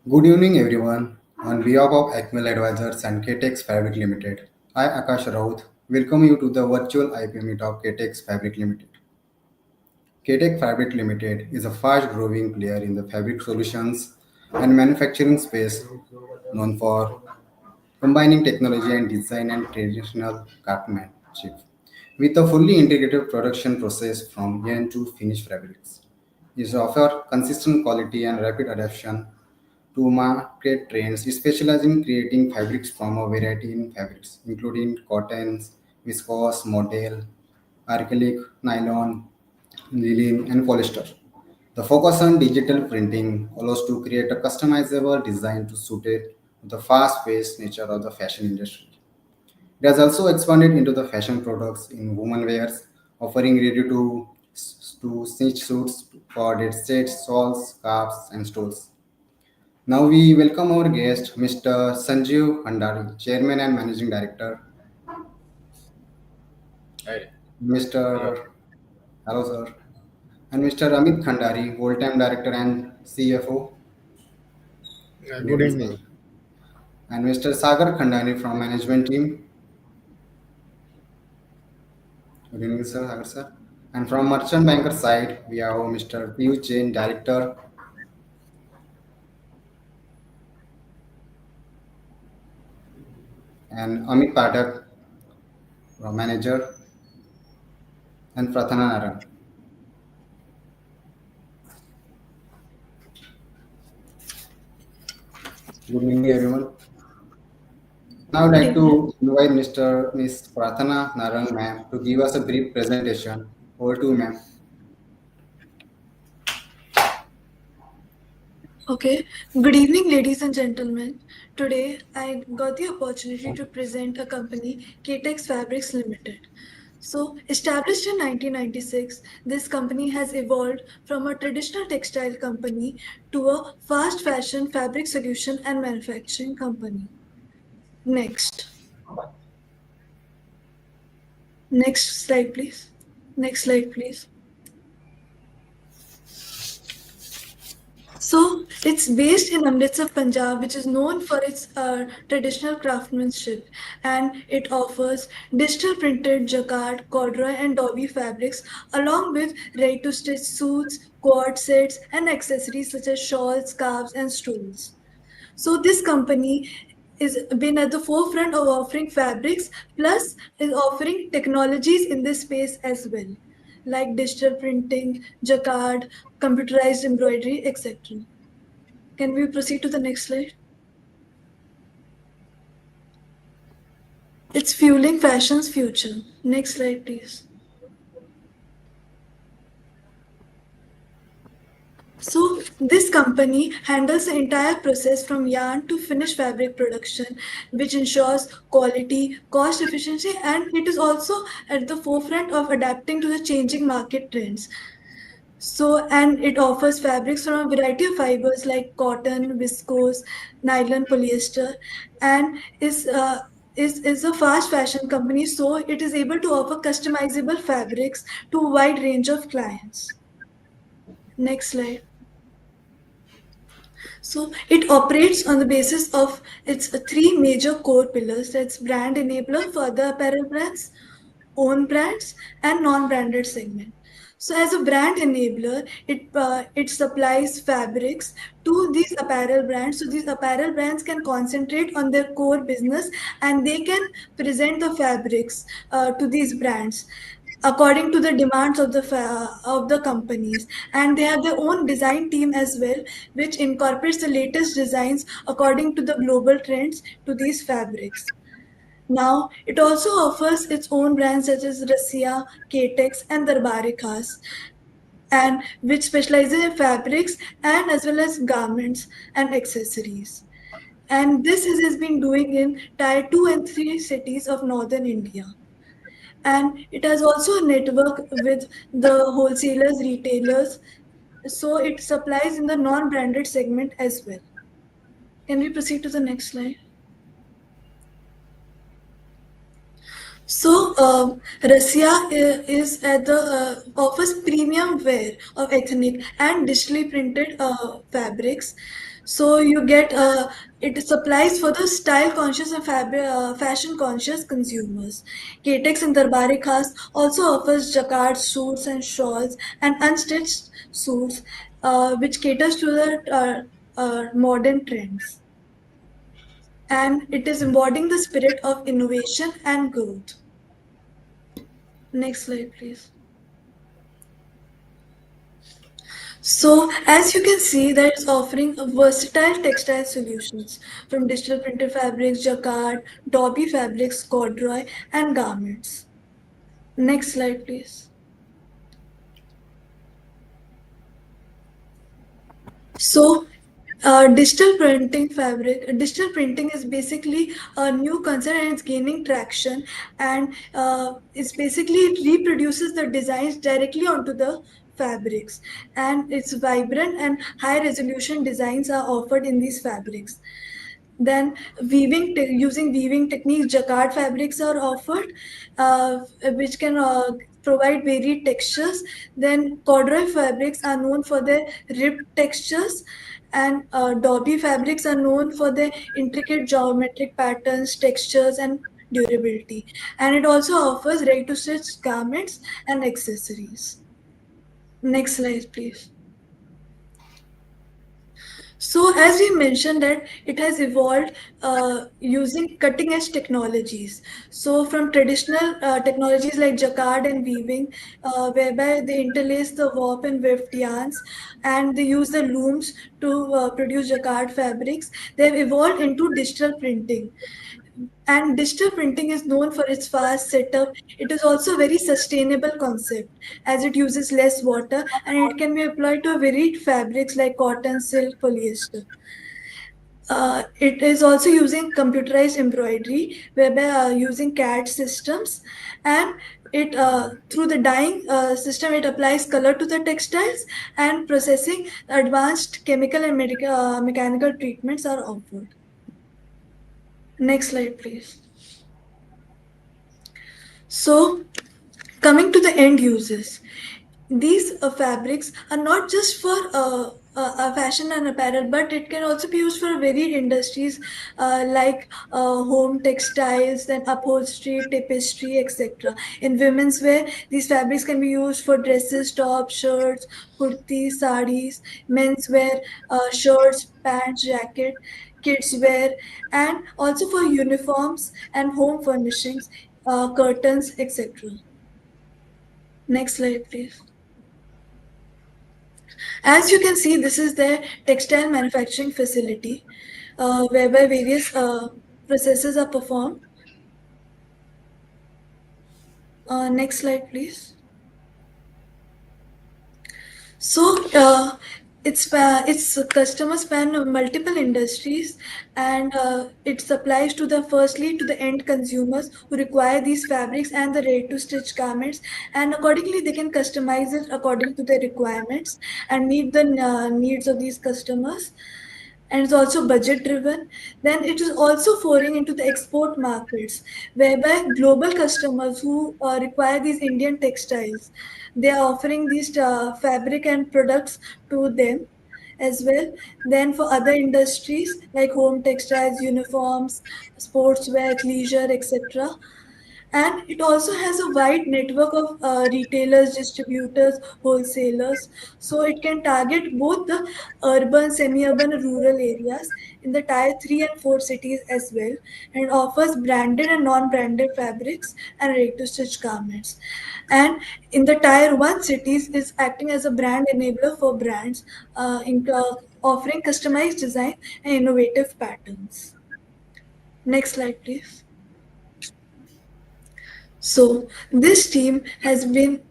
Good evening, everyone. On behalf of Acmel Advisors and Kaytex Fabric Limited, I, Akash Raut, welcome you to the virtual IPO meet of Kaytex Fabric Limited. Kaytex Fabric Limited is a fast-growing player in the fabric solutions and manufacturing space, known for combining technology and design and traditional craftsmanship with a fully integrated production process from yarn to finished fabrics. It offers consistent quality and rapid adaptation to market trends. It specializes in creating fabrics from a variety in fabrics, including cottons, viscose, modal, acrylic, nylon, linen, and polyester. The focus on digital printing allows to create a customizable design to suit it to the fast-paced nature of the fashion industry. It has also expanded into the fashion products in women wears, offering ready to stitch suits for dead sets, shawls, scarves, and stoles. Now we welcome our guest, Mr. Sanjeev Handari, Chairman and Managing Director, Hi. Hello. Mr. Hello, sir, and Mr. Amit Khandari, Full-time Director and CFO. Good Good evening, sir. evening. And Mr. Sagar Khandani from Management Team. Good evening, sir. Sagar, sir. And from Merchant Banker side, we have Mr. Piyush Jain, Director, and Amit Pathak, Manager, and Prathana Naran. Good evening, everyone. Now I'd Good like evening. to invite Miss Prathana Narang ma'am to give us a brief presentation. Over to you, ma'am. Okay. Good evening, ladies and gentlemen. Today, I got the opportunity to present a company, Kaytex Fabrics Limited. So, established in 1996, this company has evolved from a traditional textile company to a fast fashion fabric solution and manufacturing company. Next. Next slide, please. Next slide, please. So it's based in Amritsar, Punjab, which is known for its traditional craftsmanship, and it offers digital printed jacquard, corduroy, and dobby fabrics, along with ready-to-stitch suits, cord sets, and accessories such as shawls, scarves, and stools. So this company is been at the forefront of offering fabrics, plus is offering technologies in this space as well, like digital printing, jacquard, computerized embroidery, etc. Can we proceed to the next slide? It's fueling fashion's future. Next slide, please. So this company handles the entire process from yarn to finished fabric production, which ensures quality, cost efficiency, and it is also at the forefront of adapting to the changing market trends. So, and it offers fabrics from a variety of fibers like cotton, viscose, nylon, polyester, and is a fast fashion company. So it is able to offer customizable fabrics to a wide range of clients. Next slide. So it operates on the basis of its three major core pillars. That's brand enabler for other apparel brands, own brands, and non-branded segment. So as a brand enabler, it supplies fabrics to these apparel brands. So these apparel brands can concentrate on their core business and they can present the fabrics to these brands according to the demands of the companies, and they have their own design team as well, which incorporates the latest designs according to the global trends to these fabrics. Now, it also offers its own brands such as Russia, Kaytex, and Darbari Khas, and which specializes in fabrics and as well as garments and accessories. And has been doing in tier 2 and 3 cities of northern India. And it has also a network with the wholesalers, retailers, so it supplies in the non-branded segment as well. Can we proceed to the next slide? So, Russia is at the offers premium wear of ethnic and digitally printed fabrics. So you get it supplies for the style conscious and fashion conscious consumers. Kaytex and Darbari Khas also offers jacquard suits and shawls and unstitched suits, which caters to the modern trends. And it is embodying the spirit of innovation and growth. Next slide, please. So, as you can see, that is offering a versatile textile solutions from digital printed fabrics, jacquard, Dobby fabrics, corduroy, and garments. Next slide, please. So, digital printing is basically a new concept and it's gaining traction. And it's basically, it reproduces the designs directly onto the fabrics. And it's vibrant and high resolution designs are offered in these fabrics. Then using weaving techniques, jacquard fabrics are offered, which can provide varied textures. Then corduroy fabrics are known for their ribbed textures, and Dobby fabrics are known for their intricate geometric patterns, textures, and durability. And it also offers ready-to-stitch garments and accessories. Next slide, please. So, as we mentioned that it has evolved using cutting edge technologies. So, from traditional technologies like jacquard and weaving, whereby they interlace the warp and weft yarns and they use the looms to produce jacquard fabrics, they've evolved into digital printing. And digital printing is known for its fast setup. It is also a very sustainable concept as it uses less water and it can be applied to varied fabrics like cotton, silk, polyester. It is also using computerized embroidery, whereby using CAD systems, and it through the dyeing system, it applies color to the textiles, and processing advanced chemical and mechanical treatments are offered. Next slide, please. So, coming to the end users, these fabrics are not just for fashion and apparel, but it can also be used for varied industries like home textiles, then upholstery, tapestry, etc. In women's wear, these fabrics can be used for dresses, tops, shirts, kurtis, saris, men's wear, shirts, pants, jacket, kids wear, and also for uniforms and home furnishings, curtains, etc. Next slide, please. As you can see, this is their textile manufacturing facility, whereby various processes are performed. Next slide, please. So its customers span multiple industries, and it supplies to the firstly to the end consumers who require these fabrics and the ready-to-stitch garments, and accordingly they can customize it according to their requirements and meet the needs of these customers. And it's also budget driven. Then it is also foraying into the export markets, whereby global customers who require these Indian textiles, they are offering these fabric and products to them as well. Then for other industries like home textiles, uniforms, sportswear, leisure, etc. And it also has a wide network of retailers, distributors, wholesalers. So it can target both the urban, semi-urban, and rural areas in the tier 3 and 4 cities as well, and offers branded and non-branded fabrics and ready-to-stitch garments. And in the tier 1 cities is acting as a brand enabler for brands, offering customized design and innovative patterns. Next slide, please. So, this team has been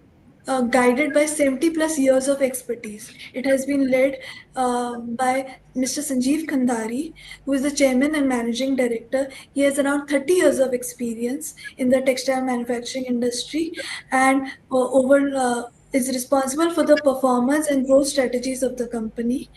guided by 70 plus years of expertise. It has been led by Mr. Sanjeev Khandari, who is the chairman and managing director. He has around 30 years of experience in the textile manufacturing industry and is responsible for the performance and growth strategies of the company.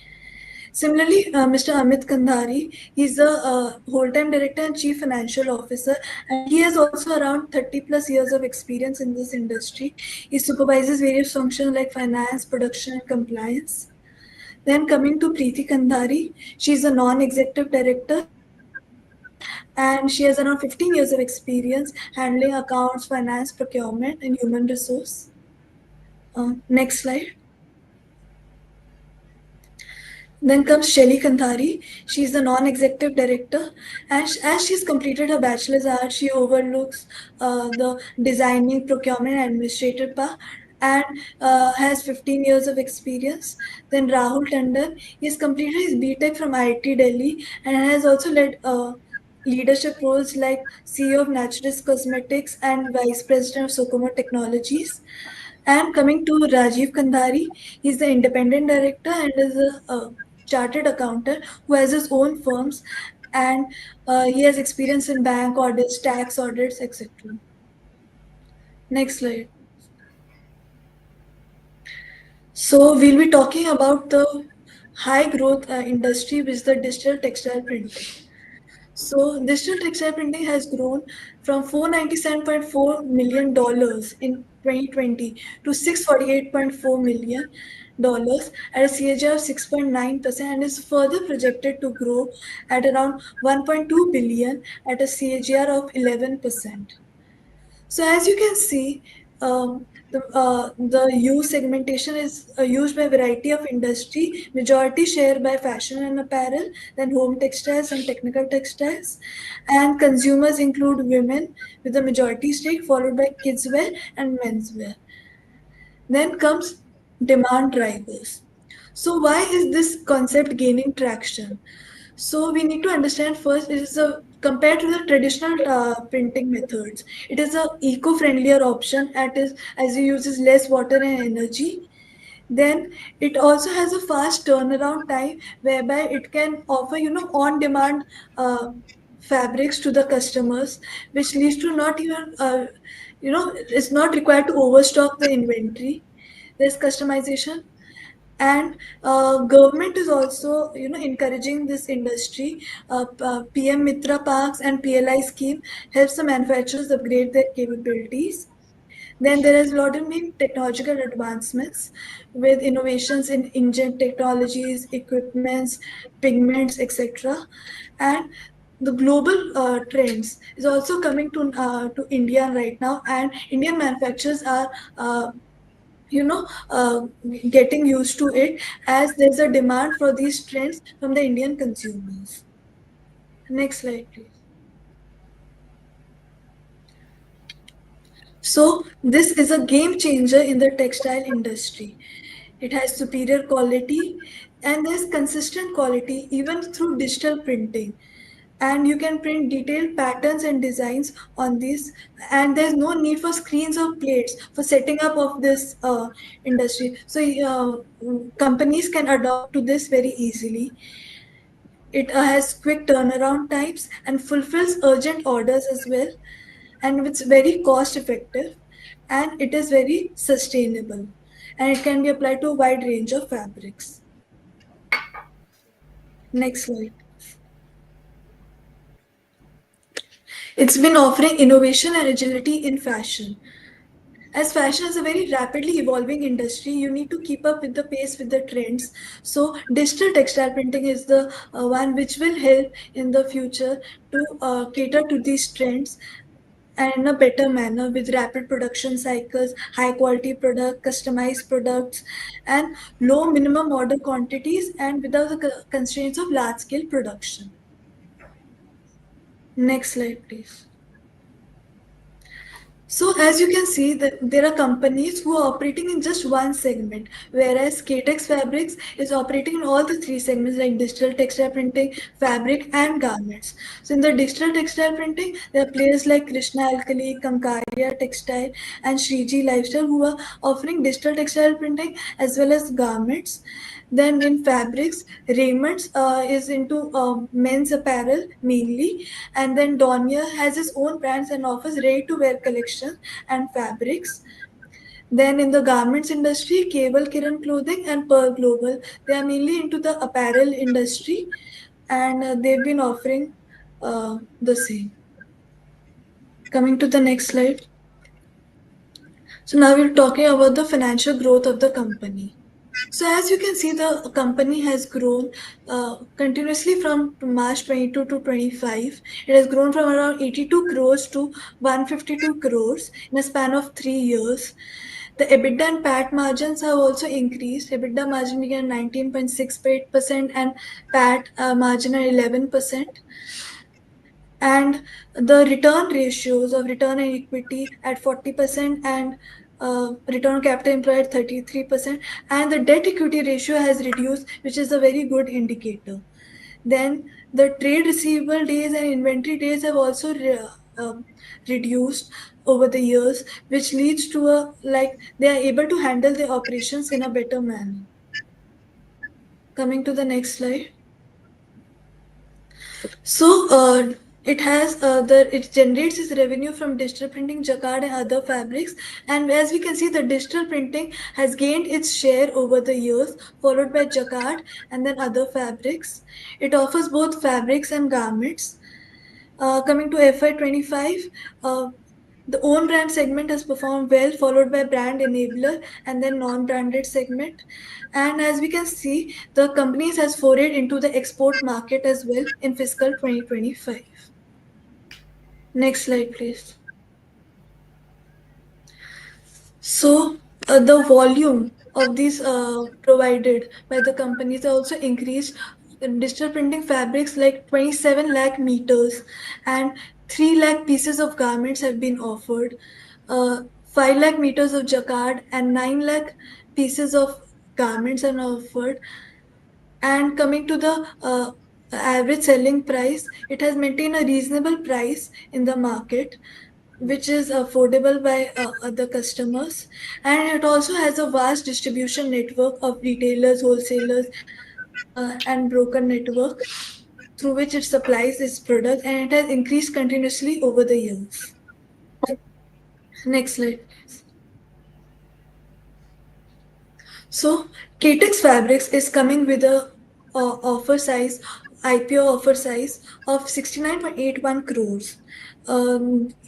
Similarly, Mr. Amit Kandhari, he's the whole-time director and chief financial officer, and he has also around 30 plus years of experience in this industry. He supervises various functions like finance, production, and compliance. Then coming to Preeti Kandhari, she's a non-executive director and she has around 15 years of experience handling accounts, finance, procurement, and human resource. Next slide. Then comes Shelly Kandhari. She's the non-executive director, and as she's completed her bachelor's art, she overlooks the designing, procurement, and administrative part, and has 15 years of experience. Then Rahul Tandon, he's completed his BTech from IIT Delhi and has also led leadership roles like CEO of Naturist Cosmetics and Vice President of Socomo Technologies. And coming to Rajiv Kandhari, he's the independent director and is a chartered accountant who has his own firms, and he has experience in bank audits, tax audits, etc. Next slide. So we'll be talking about the high growth industry, which is the digital textile printing. So digital textile printing has grown from $497.4 million in 2020 to $648.4 million at a CAGR of 6.9% and is further projected to grow at around 1.2 billion at a CAGR of 11%. So as you can see, the use segmentation is used by a variety of industry, majority share by fashion and apparel, then home textiles and technical textiles, and consumers include women with the majority stake, followed by kids wear and menswear. Then comes demand drivers. So why is this concept gaining traction? So we need to understand first it is a compared to the traditional printing methods, it is a eco-friendlier option as it uses less water and energy. Then it also has a fast turnaround time whereby it can offer on-demand uh, fabrics to the customers, which leads to not even it's not required to overstock the inventory. There's customization, and government is also encouraging this industry. PM Mitra Parks and PLI scheme helps the manufacturers upgrade their capabilities. Then there is a lot of new technological advancements with innovations in engine technologies, equipments, pigments, etc. And the global trends is also coming to India right now, and Indian manufacturers are you know uh, getting used to it as there's a demand for these trends from the Indian consumers. Next slide, please. So this is a game changer in the textile industry. It has superior quality and there's consistent quality even through digital printing. And you can print detailed patterns and designs on these, and there's no need for screens or plates for setting up of this industry. So companies can adopt to this very easily. It has quick turnaround times and fulfills urgent orders as well, and it's very cost effective, and it is very sustainable, and it can be applied to a wide range of fabrics. Next slide. It's been offering innovation and agility in fashion. As fashion is a very rapidly evolving industry, you need to keep up with the pace with the trends. So digital textile printing is the one which will help in the future to cater to these trends and in a better manner with rapid production cycles, high quality product, customized products, and low minimum order quantities, and without the constraints of large scale production. Next slide, please. So as you can see, that there are companies who are operating in just one segment, whereas Kaytex Fabrics is operating in all the three segments like digital textile printing, fabric, and garments. So in the digital textile printing, there are players like Krishna Alkali, Kamkaria Textile, and Shriji Lifestyle who are offering digital textile printing as well as garments. Then in fabrics, Raymond's is into men's apparel mainly, and then Donier has its own brands and offers ready-to-wear collection and fabrics. Then in the garments industry, Cable Kiran Clothing and Pearl Global, they are mainly into the apparel industry, and they've been offering the same. Coming to the next slide. So now we're talking about the financial growth of the company. So as you can see, the company has grown continuously from March 22 to 25. It has grown from around 82 crores to 152 crores in a span of 3 years. The EBITDA and PAT margins have also increased. EBITDA margin began 19.68% and PAT margin at 11%. And the return ratios of return on equity at 40% and return on capital employed at 33%, and the debt equity ratio has reduced, which is a very good indicator. Then the trade receivable days and inventory days have also reduced over the years, which leads to a like they are able to handle their operations in a better manner. Coming to the next slide. So it generates its revenue from digital printing, jacquard, and other fabrics. And as we can see, the digital printing has gained its share over the years, followed by jacquard and then other fabrics. It offers both fabrics and garments. Coming to FY25, uh, the own brand segment has performed well, followed by brand enabler and then non-branded segment. And as we can see, the companies has forayed into the export market as well in fiscal 2025. Next slide, please. So the volume of these provided by the companies also increased. Digital printing fabrics like 27 lakh meters and 3 lakh pieces of garments have been offered. 5 lakh meters of jacquard and 9 lakh pieces of garments are offered. And coming to the average selling price, it has maintained a reasonable price in the market, which is affordable by other customers. And it also has a vast distribution network of retailers, wholesalers, and broker network through which it supplies its product, and it has increased continuously over the years. Next slide, please. So Kaytex Fabrics is coming with a offer size, IPO offer size of 69.81 crores,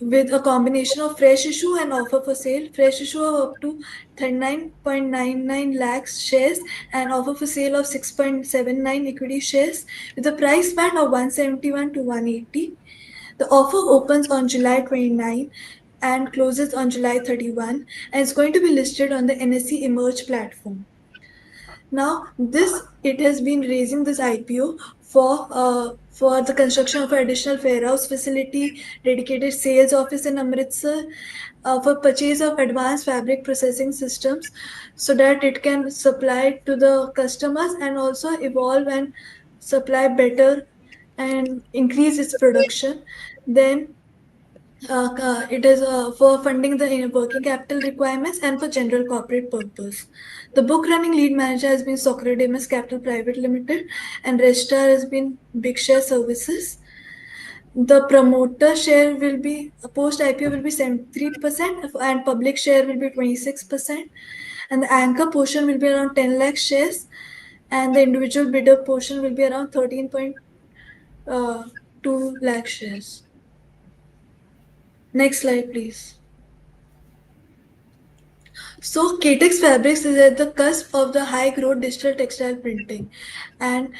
with a combination of fresh issue and offer for sale. Fresh issue of up to 39.99 lakhs shares and offer for sale of 6.79 equity shares with a price band of 171 to 180. The offer opens on July 29 and closes on July 31, and it's going to be listed on the NSE Emerge platform. Now, this it has been raising this IPO for the construction of an additional warehouse facility, dedicated sales office in Amritsar, for purchase of advanced fabric processing systems, so that it can supply to the customers and also evolve and supply better and increase its production. Then it is for funding the working capital requirements and for general corporate purpose. The book running lead manager has been Socrates Capital Private Limited, and registrar has been Big Share Services. The promoter share will be post IPO will be 73% and public share will be 26%, and the anchor portion will be around 10 lakh shares, and the individual bidder portion will be around 13.2 lakh shares. Next slide, please. So Kaytex Fabrics is at the cusp of the high growth digital textile printing, and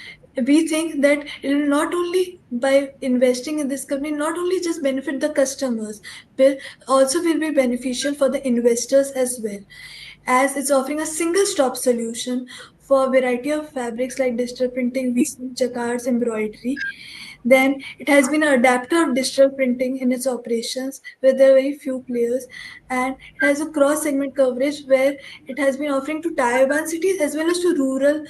we think that it will not only by investing in this company not only just benefit the customers, but also will be beneficial for the investors as well, as it's offering a single stop solution for a variety of fabrics like digital printing, weaving, jacquards, embroidery. Then it has been an adapter of digital printing in its operations, where there are very few players, and it has a cross segment coverage where it has been offering to tier 1 cities as well as to rural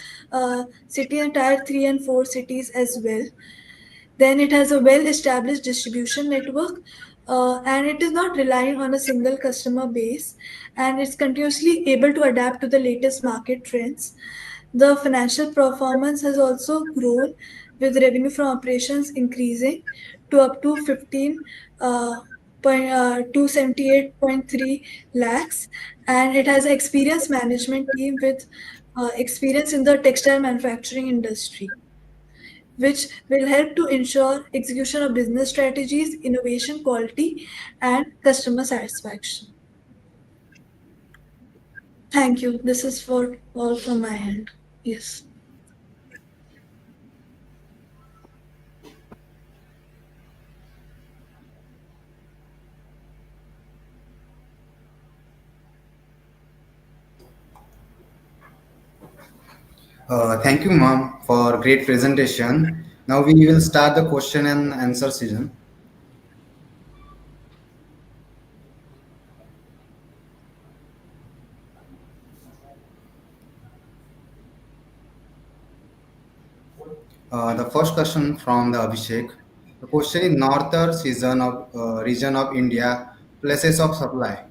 city and tier 3 and 4 cities as well. Then it has a well established distribution network, and it is not relying on a single customer base, and it's continuously able to adapt to the latest market trends. The financial performance has also grown, with revenue from operations increasing to up to 278.3 lakhs, and it has an experienced management team with experience in the textile manufacturing industry, which will help to ensure execution of business strategies, innovation, quality, and customer satisfaction. Thank you. This is for all from my end. Yes. Thank you, ma'am, for great presentation. Now we will start the question and answer session. The first question from the Abhishek. The question is northern region of India, places of supply.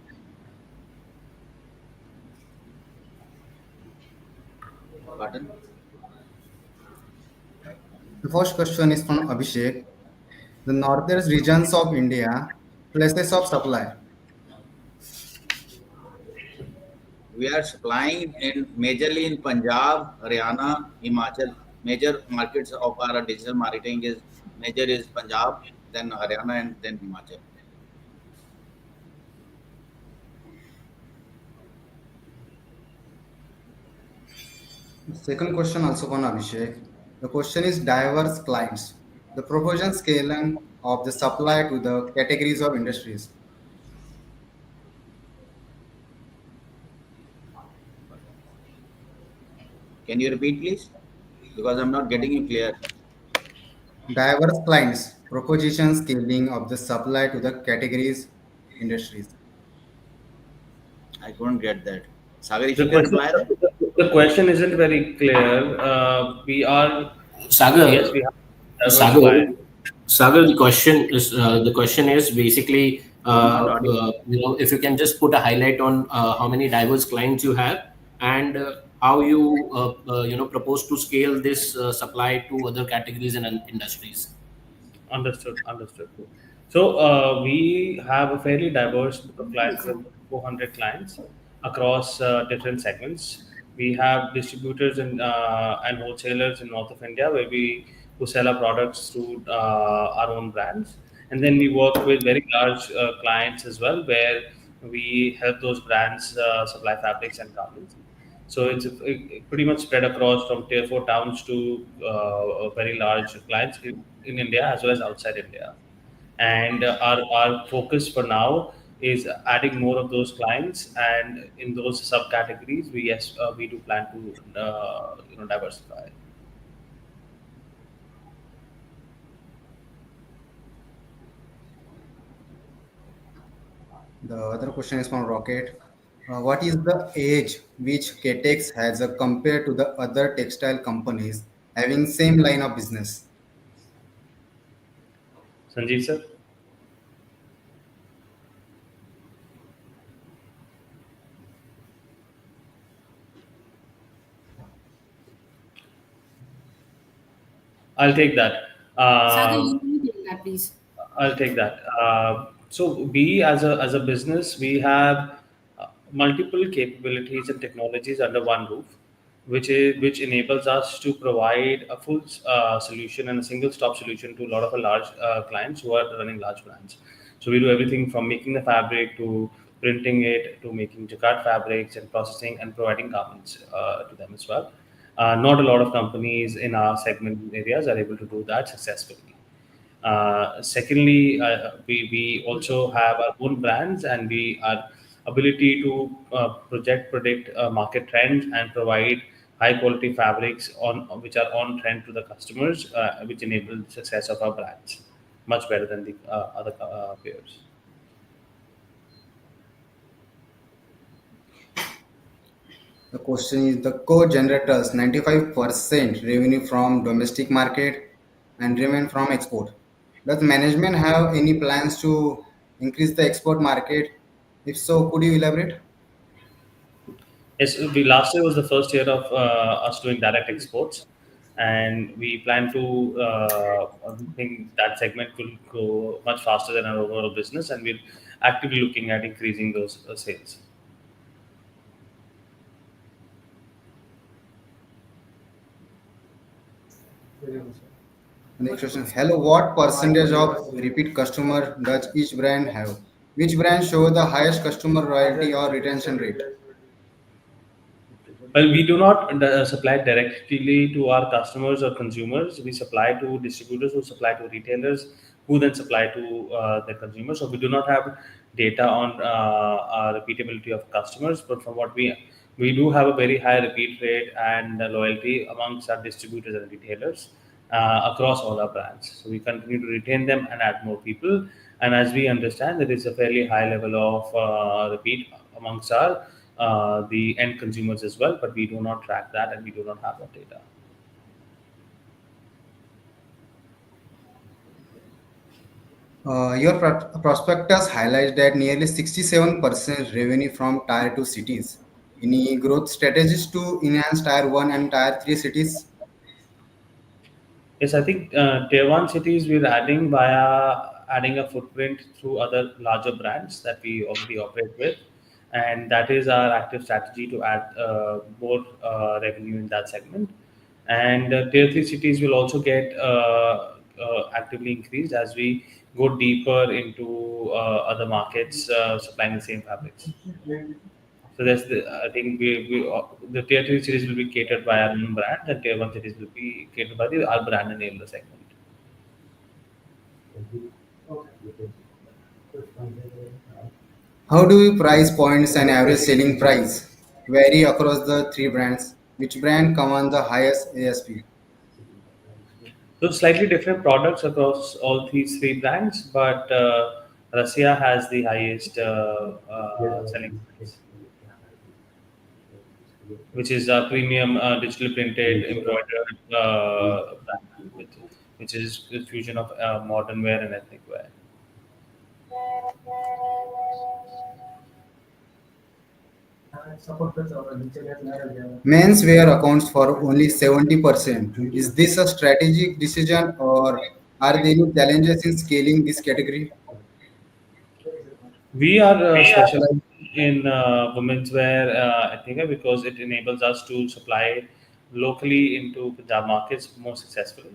Pardon? The first question is from Abhishek. The northern regions of India, places of supply. We are supplying in majorly in Punjab, Haryana, Himachal. Major markets of our digital marketing is major is Punjab, then Haryana, and then Himachal. Second question also from Abhishek. The question is diverse clients. The proportion scaling of the supply to the categories of industries. Can you repeat, please? Because I'm not getting you clear. Diverse clients, proposition scaling of the supply to the categories industries. I couldn't get that. Sagar, if The you can question, reply that. the question isn't very clear. We are, yes, Sagar, we have diverse Sagar, clients. Sagar, the question is basically You're not audible. if you can just put a highlight on how many diverse clients you have and how you propose to scale this supply to other categories and industries. Understood. Understood. So we have a fairly diverse book of clients, over 400 clients across different segments. We have distributors and wholesalers in north of India where we who sell our products through our own brands, and then we work with very large clients as well where we help those brands supply fabrics and garments. So it's pretty much spread across from tier four towns to very large clients in India as well as outside India. And our focus for now is adding more of those clients, and in those subcategories, we do plan to diversify. The other question is from Rocket. What is the age which Kaytex has compared to the other textile companies having same line of business? Sanjeev sir, I'll take that. Sagar, Um, you can take that, please. I'll take that. So we as a business, we have multiple capabilities and technologies under one roof, which enables us to provide a full solution and a single stop solution to a lot of our large clients who are running large brands. So we do everything from making the fabric to printing it to making jacquard fabrics and processing and providing garments to them as well. Not a lot of companies in our segment areas are able to do that successfully. Secondly, we also have our own brands, and we our ability to predict market trends and provide high quality fabrics on which are on trend to the customers, which enable the success of our brands much better than the other peers. The question is the core generators 95% revenue from domestic market and remain from export. Does management have any plans to increase the export market? If so, could you elaborate? Yes, we last year was the first year of us doing direct exports, and we plan to. We think that segment will grow much faster than our overall business, and we're actively looking at increasing those sales. Next question. Hello, what percentage of repeat customer does each brand have? Which brand show the highest customer loyalty or retention rate? Well, we do not supply directly to our customers or consumers. We supply to distributors who supply to retailers who then supply to the consumers. So we do not have data on repeatability of customers, but from what we do have a very high repeat rate and loyalty amongst our distributors and retailers across all our brands. So we continue to retain them and add more people. And as we understand, there is a fairly high level of repeat amongst our the end consumers as well, but we do not track that and we do not have that data. Your prospectus highlights that nearly 67% revenue from Tier 2 cities. Any growth strategies to enhance Tier 1 and Tier 3 cities? Yes, I think tier one cities we're adding via adding a footprint through other larger brands that we already operate with, and that is our active strategy to add more revenue in that segment. And tier three cities will also get actively increased as we go deeper into other markets supplying the same fabrics. So that's the I think the tier three cities will be catered by our own brand, and tier one cities will be catered by our brand enabler segment. How do you price points and average selling price vary across the three brands? Which brand command the highest ASP? So slightly different products across all these three brands, but Russia has the highest selling price, which is a premium digital printed embroidered brand, which is a fusion of modern wear and ethnic wear. Menswear accounts for only 70%. Is this a strategic decision or are there any challenges in scaling this category? We are specialized in women's wear, I think, because it enables us to supply locally into Punjab markets more successfully.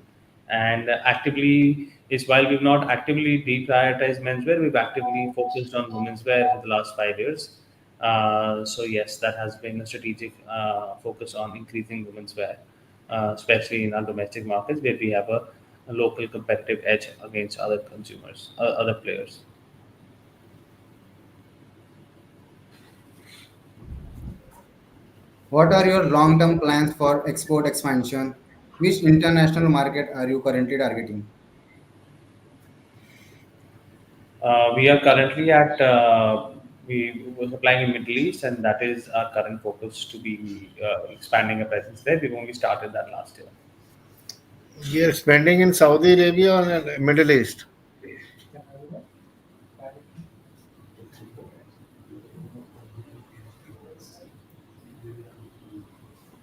And actively, is while we've not actively deprioritized menswear, we've actively focused on women's wear for the last 5 years. So yes, that has been a strategic focus on increasing women's wear, especially in our domestic markets where we have a local competitive edge against other consumers, other players. What are your long-term plans for export expansion? Which international market are you currently targeting? We are currently at we were supplying in Middle East, and that is our current focus to be expanding a presence there. We've only started that last year. We are expanding in Saudi Arabia and Middle East.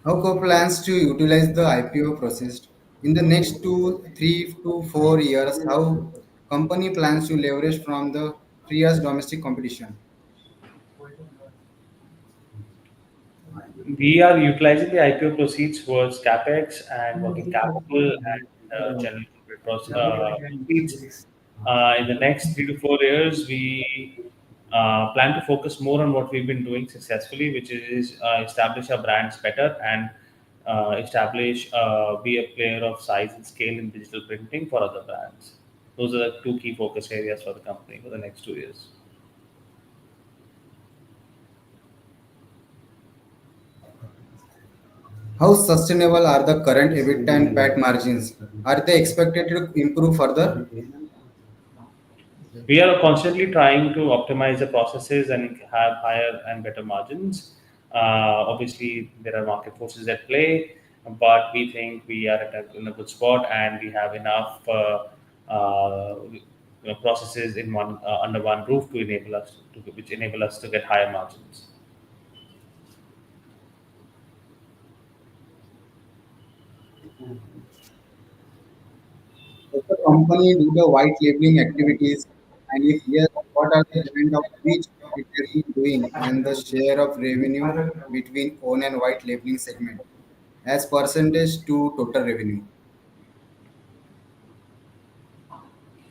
How co plans to utilize the IPO process in the next 2, 3 to 4 years? How company plans to leverage from the fierce domestic competition? We are utilizing the IPO proceeds towards capex and working capital and general corporate proceeds. In the next 3 to 4 years, we plan to focus more on what we've been doing successfully, which is establish our brands better and be a player of size and scale in digital printing for other brands. Those are the two key focus areas for the company for the next 2 years. How sustainable are the current EBITDA and PAT margins? Are they expected to improve further? We are constantly trying to optimize the processes and have higher and better margins. Obviously, there are market forces at play, but we think we are in a good spot and we have enough processes in one under one roof to enable us to get higher margins. Does the company do the white labeling activities? And if yes, what are the trend of which it has been doing and the share of revenue between own and white labeling segment as percentage to total revenue?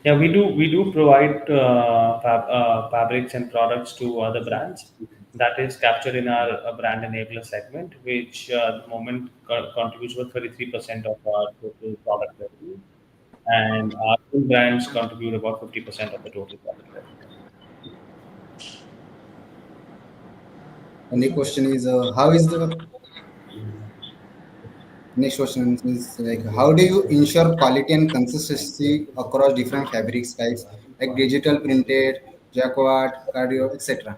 Yeah, we do provide fabrics and products to other brands. that is captured in our brand enabler segment, which at the moment contributes about 33% of our total product revenue, and our own brands contribute about 50% of the total product revenue. And the question is, how is the next question is like, how do you ensure quality and consistency across different fabrics types like digital printed, jacquard, cardio, etc.?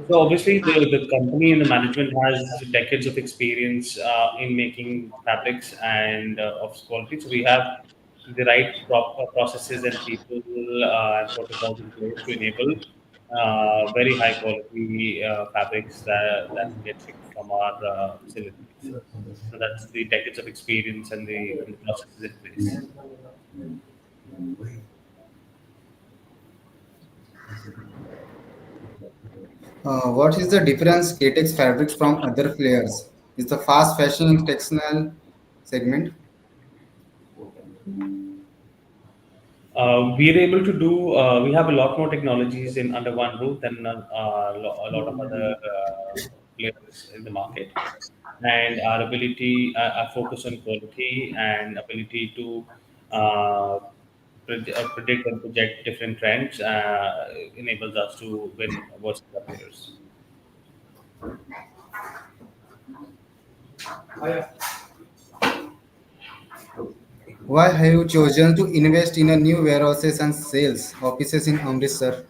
So obviously, the company and the management has decades of experience in making fabrics and of quality. So we have the right processes and people and protocols in place to enable very high quality fabrics that get shipped from our facilities. So that's the decades of experience and the processes in place. What is the difference Ktex fabrics from other players? Is the fast fashion textile segment? We are able to do. We have a lot more technologies in under one roof than a lot of other players in the market, and our focus on quality and ability to uh, predict and project different trends enables us to win versus the players. Why have you chosen to invest in a new warehouses and sales offices in Amritsar?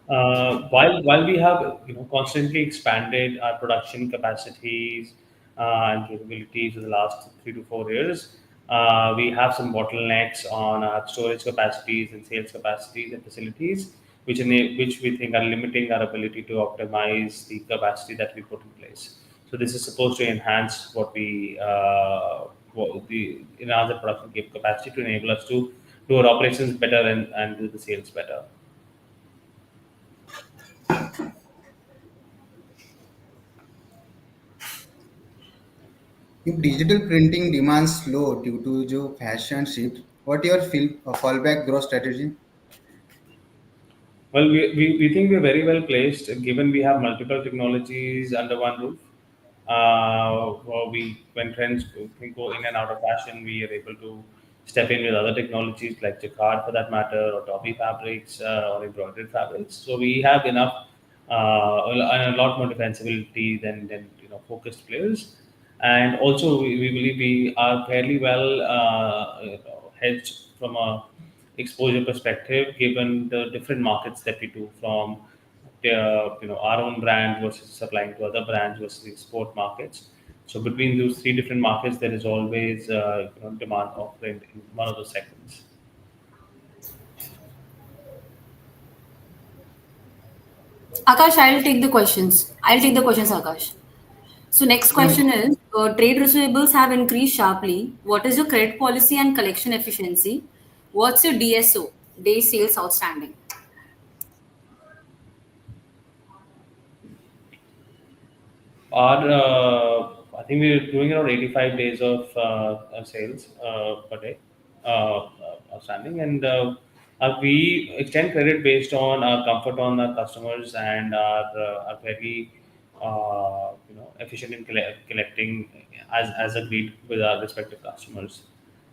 While we have constantly expanded our production capacities and capabilities in the last 3 to 4 years, we have some bottlenecks on our storage capacities and sales capacities and facilities, which we think are limiting our ability to optimize the capacity that we put in place. So this is supposed to enhance what the enhance the production capacity to enable us to do our operations better and do the sales better. If digital printing demands slow due to the fashion shift, what your fallback growth strategy? Well, we think we're very well placed given we have multiple technologies under one roof. When trends can go in and out of fashion, we are able to step in with other technologies like jacquard for that matter, or toby fabrics or embroidered fabrics. So we have enough and a lot more defensibility than focused players. And also, we believe we are fairly well hedged from a exposure perspective, given the different markets that we do from our own brand versus supplying to other brands versus export markets. So between those three different markets, there is always demand offer in one of those segments. Akash, I'll take the questions. I'll take the questions, Akash. So next Yeah. question is, trade receivables have increased sharply. What is your credit policy and collection efficiency? What's your DSO, day sales outstanding? I think we're doing around 85 days of sales per day outstanding, and we extend credit based on our comfort on our customers and are very efficient in collecting as agreed with our respective customers.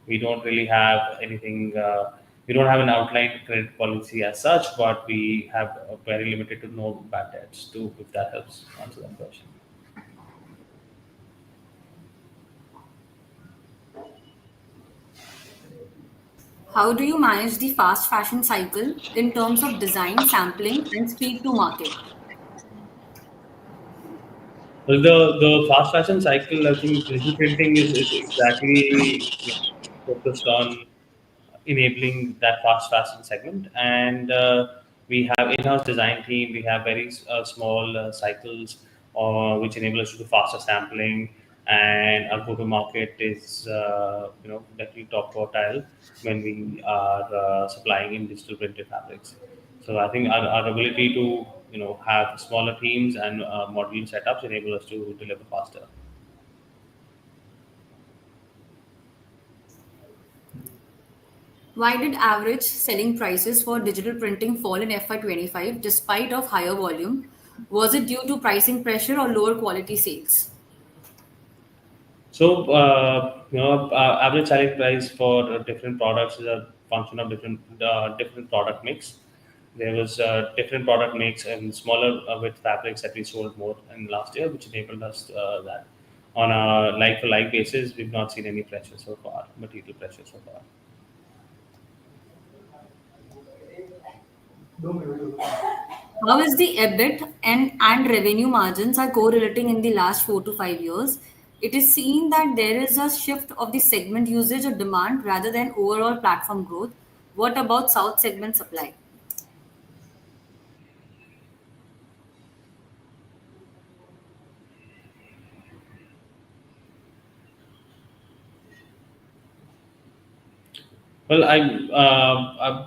We don't really have anything. We don't have an outlined credit policy as such, but we have very limited to no bad debts. Too, if that helps answer that question. How do you manage the fast fashion cycle in terms of design, sampling, and speed to market? Well, the fast fashion cycle, I think 3D printing is exactly focused on enabling that fast fashion segment. And we have in-house design team. We have very small cycles, which enable us to do faster sampling. And our go-to-market is definitely top quartile when we are supplying in digital printed fabrics. So I think our ability to have smaller teams and modular setups enable us to deliver faster. Why did average selling prices for digital printing fall in FY25 despite of higher volume? Was it due to pricing pressure or lower quality sales? So, average selling price for different products is a function of different product mix. There was different product mix and smaller with fabrics that we sold more in last year, which enabled us that. On a like-for-like basis, we've not seen any pressure so far, material pressure so far. How is the EBIT and revenue margins are correlating in the last 4 to 5 years? It is seen that there is a shift of the segment usage or demand rather than overall platform growth. What about South segment supply? Well,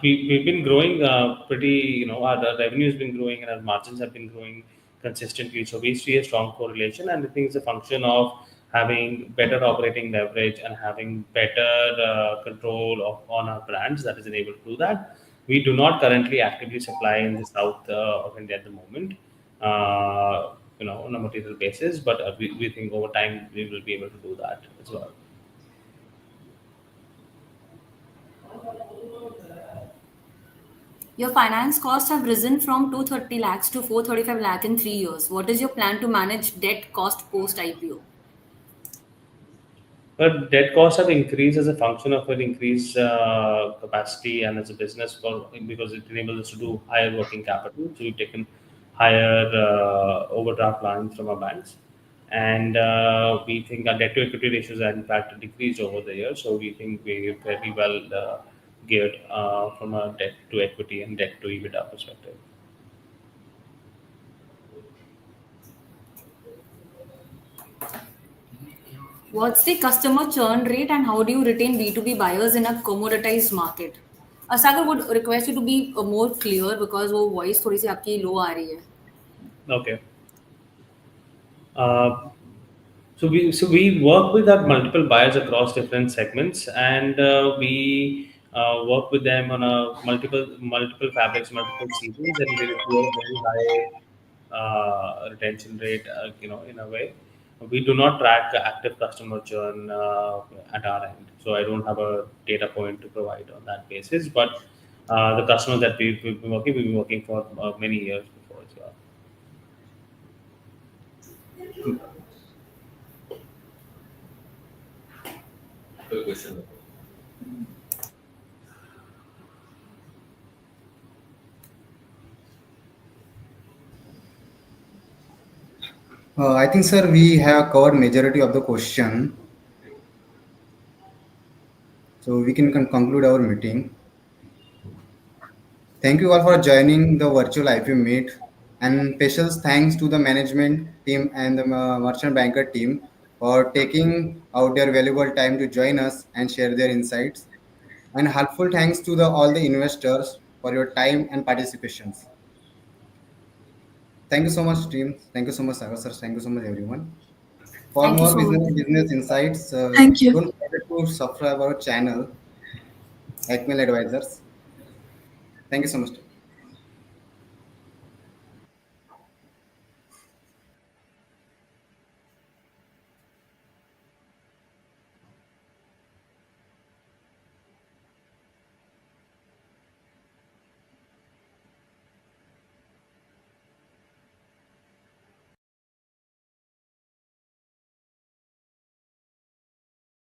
we've been growing our revenue has been growing and our margins have been growing consistently. So we see a strong correlation, and I think it's a function of having better operating leverage and having better control on our brands that is enabled to do that. We do not currently actively supply in the south of India at the moment, on a material basis, but we think over time we will be able to do that as well. Your finance costs have risen from 230 lakhs to 435 lakh in 3 years. What is your plan to manage debt cost post IPO? But debt costs have increased as a function of an increased capacity and as a business because it enables us to do higher working capital. So we've taken higher overdraft lines from our banks, and we think our debt to equity ratios have in fact decreased over the years. So we think we're very well geared from a debt to equity and debt to EBITDA perspective. What's the customer churn rate and how do you retain B2B buyers in a commoditized market? Sagar would request you to be more clear because वो voice थोड़ी सी आपकी low आ रही है. Okay. Uh, So we work with our multiple buyers across different segments, and we work with them on a multiple fabrics, multiple seasons, and we have a very high retention rate. In a way, we do not track active customer churn at our end, so I don't have a data point to provide on that basis. But the customers that we've been working for many years before as well. Good question. I think, sir, we have covered majority of the question, so we can conclude our meeting. Thank you all for joining the virtual IP meet, and special thanks to the management team and the merchant banker team for taking out their valuable time to join us and share their insights. And heartful thanks to all the investors for your time and participations. Thank you so much, team. Thank you so much, Sagar sir. Thank you so much, everyone. For Thank you more so much. business insights, Thank you. don't forget to subscribe our channel, Acmel Advisors. Thank you so much.